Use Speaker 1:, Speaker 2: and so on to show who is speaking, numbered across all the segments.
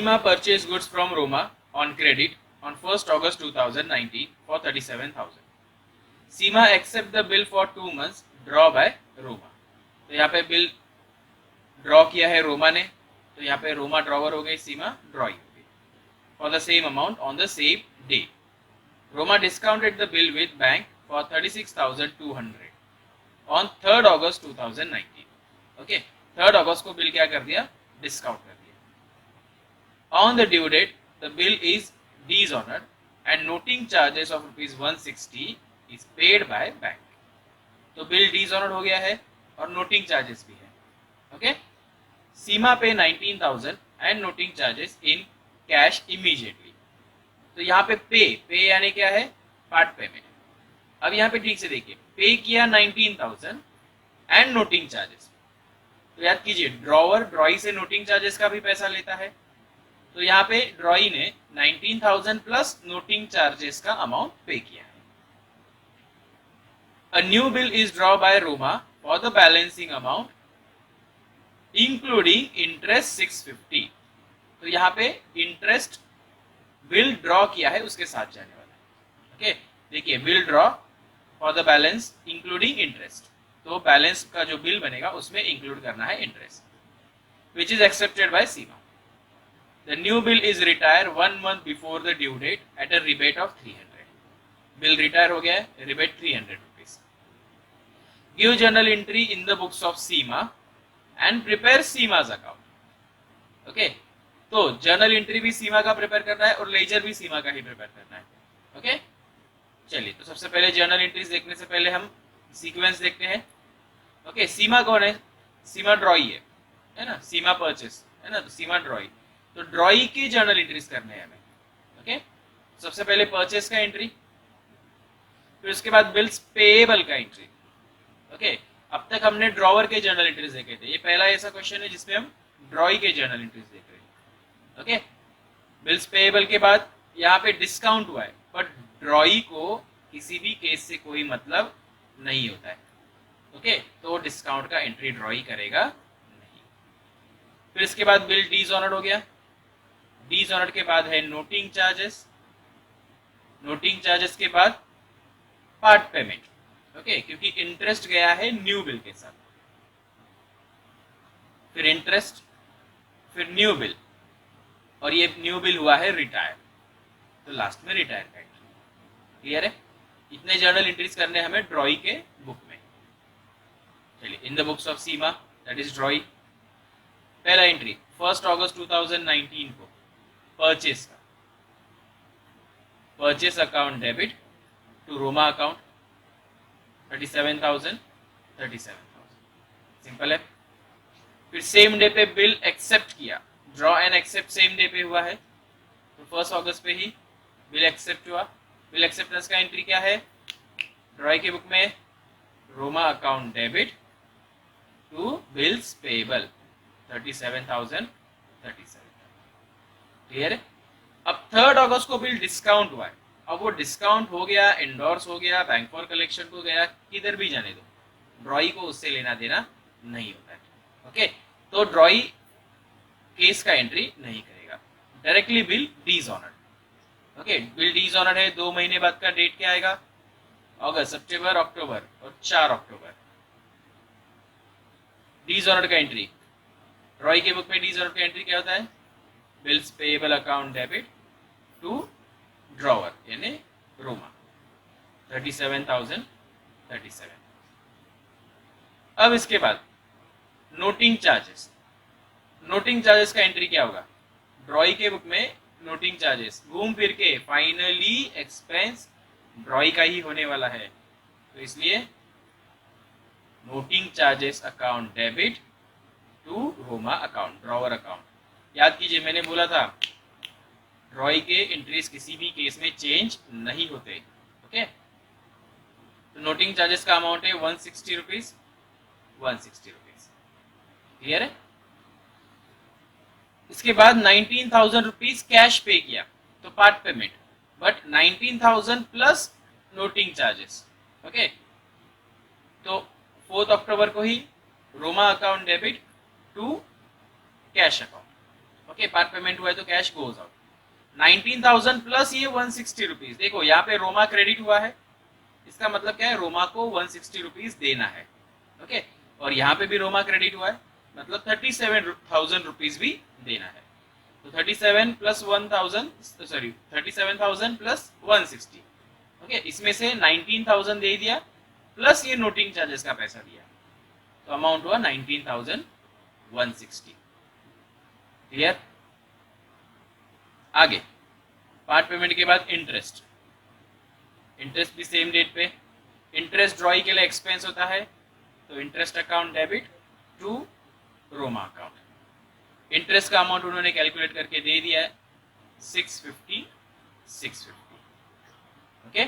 Speaker 1: Seema purchased goods from Roma on credit on 1st August 2019 for 37,000. Seema accept the bill for 2 months draw by Roma. तो यहाँ पे bill draw किया है रोमा ने, तो यहाँ पे रोमा ड्रॉवर हो गई, सीमा ड्रॉई हो गई. For the same amount on the same day. Roma discounted the bill with bank for 36,200 on 3rd August 2019. Okay, 3rd August को बिल क्या कर दिया, डिस्काउंट कर दिया. On the due date the bill is dishonoured and noting charges of ₹160 is paid by bank. तो bill dishonoured हो गया है और नोटिंग चार्जेस भी है. ओके, सीमा पे 19,000 and noting charges in cash immediately. तो यहाँ पे पे यानी क्या है, पार्ट पेमेंट. अब यहाँ पे ठीक से देखिए, पे किया 19,000 एंड नोटिंग चार्जेस. तो याद कीजिए, ड्रॉवर ड्रॉई से नोटिंग चार्जेस का भी पैसा लेता है. तो यहाँ पे ड्रॉई ने 19,000 प्लस नोटिंग चार्जेस का अमाउंट पे किया है. A new bill is draw bye Roma for the balancing amount including interest 650. तो यहाँ पे इंटरेस्ट बिल ड्रॉ किया है उसके साथ जाने वाला है. ओके, देखिए, bill draw for the balance including interest. तो बैलेंस का जो बिल बनेगा उसमें इंक्लूड करना है interest, which is accepted by Seema. The new bill is retire 1 month before the due date at a rebate of 300. Bill retire हो गया है, rebate 300 rupees. Give journal entry in the books of Seema and prepare सीमा's account. Okay, तो journal entry भी सीमा का prepare करना है और लेजर भी सीमा का ही प्रिपेयर करना है. ओके, चलिए, तो सबसे पहले जर्नल एंट्रीज देखने से पहले हम सीक्वेंस देखते हैं. ओके, सीमा कौन है, सीमा ड्रॉई है ना, सीमा परचेस है ना, तो सीमा ड्रॉई. तो ड्रॉई के जर्नल एंट्रीज करने हैं हमें. ओके, सबसे पहले परचेस का एंट्री, फिर उसके बाद बिल्स पेएबल का एंट्री. ओके, अब तक हमने ड्रॉवर के जर्नल एंट्रीज देखे थे. ये पहला ऐसा क्वेश्चन है जिसमें हम ड्रॉई के जर्नल एंट्रीज देख रहे हैं. ओके, बिल्स पेएबल के बाद यहाँ पे डिस्काउंट हुआ है, बट ड्रॉई को किसी भी केस से कोई मतलब नहीं होता है. ओके, तो डिस्काउंट का एंट्री ड्रॉई करेगा नहीं. फिर इसके बाद बिल डिसऑनर्ड हो गया. डिसऑनर्ड के बाद है नोटिंग चार्जेस. नोटिंग चार्जेस के बाद पार्ट पेमेंट. ओके, क्योंकि इंटरेस्ट गया है न्यू बिल के साथ. फिर इंटरेस्ट, फिर न्यू बिल, और ये न्यू बिल हुआ है रिटायर. तो लास्ट में रिटायर का एंट्री. क्लियर है? इतने जर्नल एंट्रीज करने हमें ड्रॉई के बुक में. चलिए, in the books of Seema that is drawee. पहला एंट्री 1st August 2019 को परचेस का. Purchase account debit to Roma account 37,000. Simple है. फिर सेम डे पे बिल एक्सेप्ट किया. Draw and accept same day पे हुआ है, तो 1st August पे ही बिल एक्सेप्ट हुआ. बिल एक्सेप्टेंस का एंट्री क्या है, ड्रॉई के बुक में Roma account debit to bills payable 37,037. Clear है? अब 3rd August को बिल डिस्काउंट हुआ है. अब वो डिस्काउंट हो गया, इंडोर्स हो गया, बैंक फॉर कलेक्शन को गया, किधर भी जाने दो, ड्रॉई को उससे लेना देना नहीं होता है. ओके, तो ड्रॉई केस का एंट्री नहीं करेगा. Directly bill dishonoured. Okay, bill dishonoured है, 2 महीने बाद का डेट क्या आएगा, अगस्त, सितंबर, अक्टूबर और 4 अक्टूबर. डिसऑनर्ड का एंट्री, ड्रॉई के बुक में डिसऑनर्ड का एंट्री क्या होता है, bills payable account debit to drawer यानी रोमा 37,037. अब इसके बाद नोटिंग चार्जेस. नोटिंग चार्जेस का एंट्री क्या होगा, ड्रॉई के बुक में नोटिंग चार्जेस घूम फिर के फाइनली एक्सपेंस ड्रॉई का ही होने वाला है, तो इसलिए noting charges account debit to Roma account, drawer account. याद कीजिए, मैंने बोला था ड्रॉई के एंट्रीज किसी भी केस में चेंज नहीं होते. ओके, तो नोटिंग चार्जेस का अमाउंट है 160 रुपीज. 160 रुपीज. क्लियर है? इसके बाद 19,000 रुपीज कैश पे किया, तो part payment, but 19,000 plus noting charges. Okay, तो 4th October को ही Roma account debit to cash account. Okay, part payment हुआ है तो कैश गोज आउट। 19,000 प्लस ये 160 रुपीज, देखो यहाँ पे रोमा क्रेडिट हुआ है, इसका मतलब क्या है, रोमा को 160 रुपीज देना है। ओके, और यहाँ पे भी रोमा क्रेडिट हुआ है, मतलब 37,000 रुपीज भी देना है। तो 37 प्लस 1000, सॉरी 37,000 प्लस 160। ओके, इसमें से 19,000 दे दिया प्लस ये नोटिंग चार्जेस का पैसा दिया, तो अमाउंट हुआ 19,160। क्लियर? आगे पार्ट पेमेंट के बाद इंटरेस्ट। इंटरेस्ट भी सेम डेट पे। इंटरेस्ट ड्रॉई के लिए एक्सपेंस होता है, तो interest account debit to Roma account. Interest का अमाउंट उन्होंने कैलकुलेट करके दे दिया है 650। ओके,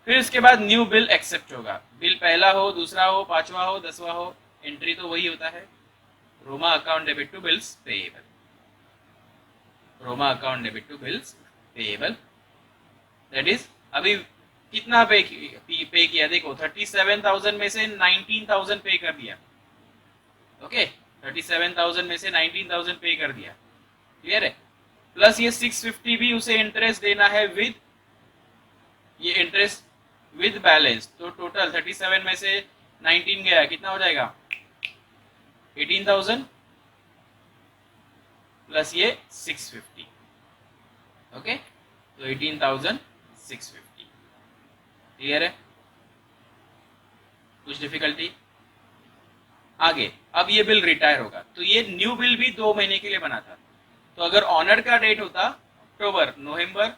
Speaker 1: फिर इसके बाद न्यू बिल एक्सेप्ट होगा। बिल पहला हो, दूसरा हो, पांचवा हो, 10वां हो, एंट्री तो वही होता है, Roma account debit to bills payable. Roma account debit to bills payable, that is अभी कितना पे किया, देखो 37,000 में से 19,000 पे कर दिया। ओके, 37,000 में से 19,000 पे कर दिया। क्लियर है? प्लस ये 650 भी उसे इंटरेस्ट देना है विद, ये इंटरेस्ट विद बैलेंस। तो टोटल 37 में से 19 गया, कितना हो जाएगा 18,000 प्लस ये 650। ओके, तो 18,650। क्लियर है? कुछ डिफिकल्टी? आगे अब ये बिल रिटायर होगा, तो ये न्यू बिल भी 2 महीने के लिए बना था। तो अगर ऑनर का डेट होता अक्टूबर, नवंबर,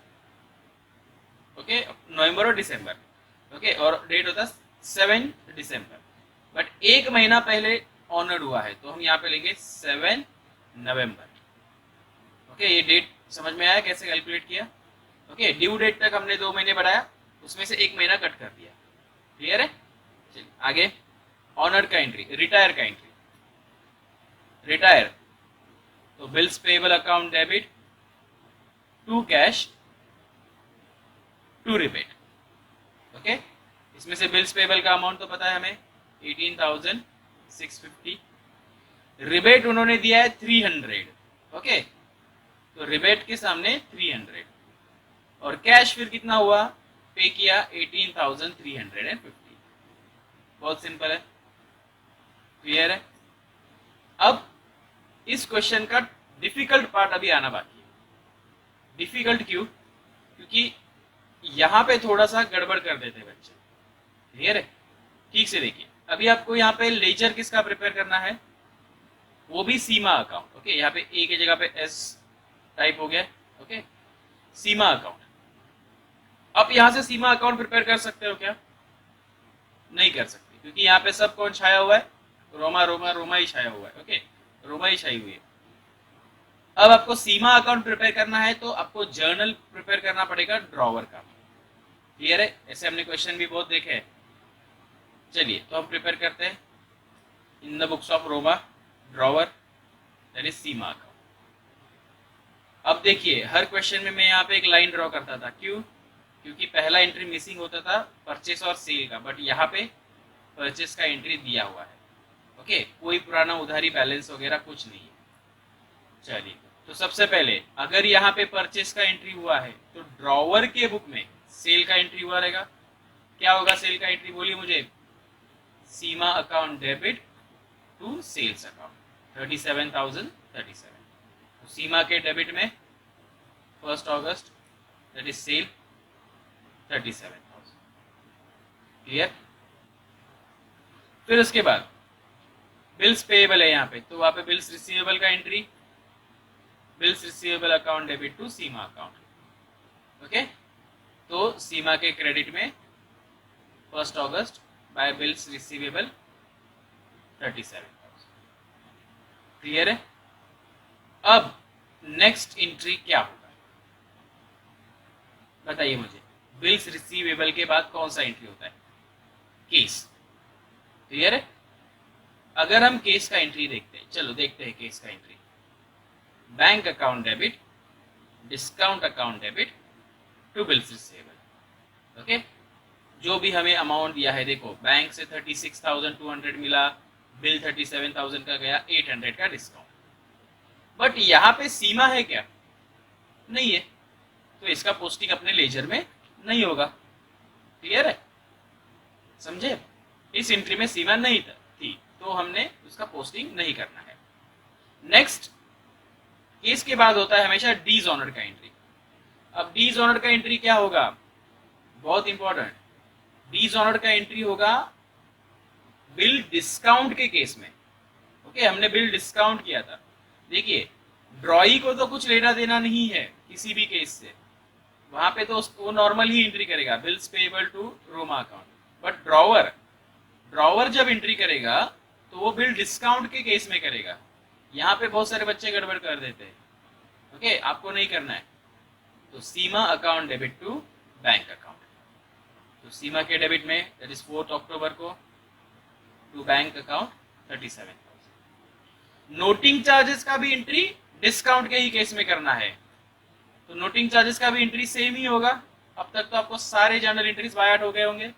Speaker 1: ओके, नवंबर और दिसंबर, ओके, और डेट होता 7 दिसंबर, बट 1 महीना पहले ऑनर्ड हुआ है, तो हम यहाँ पे लेंगे 7 नवंबर। ओके, ये डेट समझ में आया कैसे कैलकुलेट किया? ओके, ड्यू डेट तक हमने 2 महीने बढ़ाया, उसमें से 1 महीना कट कर दिया। क्लियर है? चलिए आगे, ऑनर का एंट्री, रिटायर का एंट्री। रिटायर, तो bills payable account debit to cash to rebate. Okay, इसमें से बिल्स पेएबल का अमाउंट तो पता है हमें 18,650। रिबेट उन्होंने दिया है 300। ओके, तो रिबेट के सामने 300, और कैश फिर कितना हुआ, पे किया 18,350। बहुत सिंपल है। क्लियर है? अब इस क्वेश्चन का डिफिकल्ट पार्ट अभी आना बाकी है। डिफिकल्ट क्यों? क्योंकि यहां पे थोड़ा सा गड़बड़ कर देते हैं बच्चे। क्लियर है? ठीक से देखिए, अभी आपको यहाँ पे लेजर किसका प्रिपेयर करना है, वो भी सीमा अकाउंट। ओके, यहाँ पे ए की जगह पे एस टाइप हो गया। ओके, सीमा अकाउंट। अब यहां से सीमा अकाउंट प्रिपेयर कर सकते हो क्या? नहीं कर सकते, क्योंकि यहाँ पे सब कौन छाया हुआ है, रोमा रोमा रोमा ही छाया हुआ है। ओके, रोमा ही छाई हुई है। अब आपको सीमा अकाउंट प्रिपेयर करना है, तो आपको जर्नल प्रिपेयर करना पड़ेगा ड्रॉवर का। क्लियर है? ऐसे हमने क्वेश्चन भी बहुत देखे हैं। चलिए, तो हम प्रिपेयर करते हैं इन the books of Roma drawer, that is Seema account. अब देखिए, हर क्वेश्चन में मैं यहाँ पे एक लाइन ड्रॉ करता था। क्यों? क्योंकि पहला एंट्री मिसिंग होता था परचेस और सेल का, बट यहाँ पे परचेस का एंट्री दिया हुआ है। ओके, कोई पुराना उधारी बैलेंस वगैरह कुछ नहीं है। चलिए, तो सबसे पहले अगर यहाँ पे परचेस का एंट्री हुआ है, तो ड्रॉवर के बुक में सेल का एंट्री हुआ रहेगा। क्या होगा सेल का एंट्री, बोलिए मुझे? Seema account debit to sales account 37,037। तो सीमा के डेबिट में 1 अगस्त, दैट इज सेल 37,000। क्लियर? फिर उसके बाद बिल्स पेएबल है यहाँ पे, तो वहां पे बिल्स रिसीवेबल का entry, bills receivable account debit to Seema account. Okay, तो सीमा के क्रेडिट में 1 अगस्त बाय बिल्स रिसीवेबल 37,000। क्लियर है? अब नेक्स्ट एंट्री क्या होगा, बताइए मुझे। बिल्स रिसीवेबल के बाद कौन सा एंट्री होता है? केस। क्लियर है? अगर हम केस का एंट्री देखते हैं, चलो देखते हैं केस का entry. Bank account debit, discount account debit to bills receivable. Okay, जो भी हमें अमाउंट दिया है, देखो बैंक से 36,200 मिला, बिल 37,000 का गया, 800 का डिस्काउंट। बट यहाँ पे सीमा है क्या? नहीं है, तो इसका पोस्टिंग अपने लेजर में नहीं होगा। क्लियर है, समझे? इस एंट्री में सीमा नहीं थी, तो हमने उसका पोस्टिंग नहीं करना है। नेक्स्ट केस के बाद होता है हमेशा डीजॉनर्ड का एंट्री। अब डीजॉनर्ड का एंट्री क्या होगा? बहुत इंपॉर्टेंट, डीजॉनर्ड का एंट्री होगा बिल डिस्काउंट के केस में। ओके, हमने बिल डिस्काउंट किया था। देखिए, ड्रॉई को तो कुछ लेना देना नहीं है किसी भी केस से, वहां पे तो वो नॉर्मल ही एंट्री करेगा, bills payable to Roma account. But drawer जब एंट्री करेगा तो वो बिल डिस्काउंट के केस में करेगा। यहाँ पे बहुत सारे बच्चे गड़बड़ कर देते हैं। ओके, आपको नहीं करना है। तो Seema account debit to bank account, तो सीमा के डेबिट में दैट इज 4 अक्टूबर को to bank account 37,000। Noting charges का भी एंट्री डिस्काउंट के ही केस में करना है, तो नोटिंग चार्जेस का भी एंट्री सेम ही होगा। अब तक तो आपको सारे जर्नल एंट्रीज बाय आउट हो गए होंगे।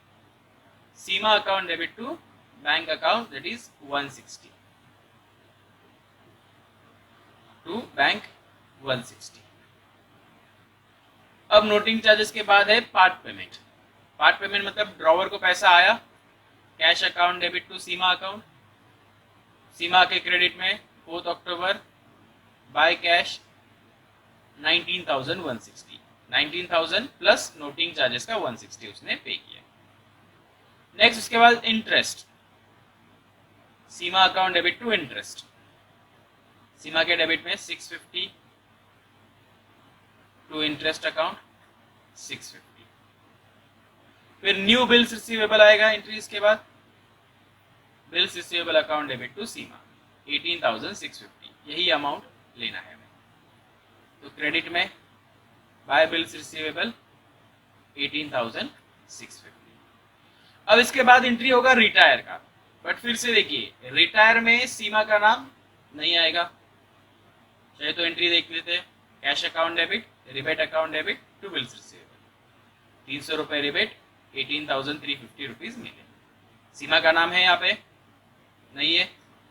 Speaker 1: Seema account debit to bank account that is 160 to bank 160। अब नोटिंग चार्जेस के बाद है पार्ट पेमेंट। पार्ट पेमेंट मतलब ड्रॉवर को पैसा आया, cash account debit to Seema account. Seema के क्रेडिट में 4 अक्टूबर by cash 19,160, 19,000 plus noting charges का 160 उसने पे किया। नेक्स्ट उसके बाद interest, Seema account debit to interest. Seema के डेबिट में 650 टू इंटरेस्ट अकाउंट 650। फिर न्यू बिल्स रिसीवेबल आएगा एंट्रीज के बाद, bills receivable account debit to Seema 18,650, यही अमाउंट लेना है हमें। तो क्रेडिट में बाय बिल्स रिसीवेबल 18,650। अब इसके बाद एंट्री होगा रिटायर का, बट फिर से देखिए रिटायर में सीमा का नाम नहीं आएगा। चाहे तो एंट्री देख लेते हैं, cash account debit, rebate account debit to bills receivable, 300 रुपए रिबेट, 18,350 रुपीज मिले। सीमा का नाम है यहाँ पे नहीं है,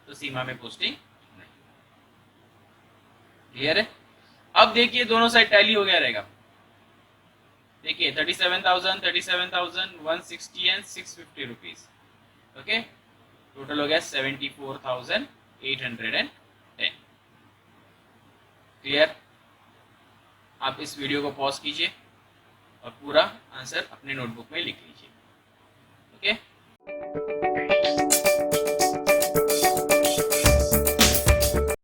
Speaker 1: तो सीमा में पोस्टिंग नहीं। क्लियर है? अब देखिए दोनों साइड टैली हो गया रहेगा। देखिए 37,000, 37,000, 160 एंड 650 रुपीज। ओके, टोटल हो गया 74,810। क्लियर? आप इस वीडियो को पॉज कीजिए और पूरा आंसर अपने नोटबुक में लिख लीजिए। ओके।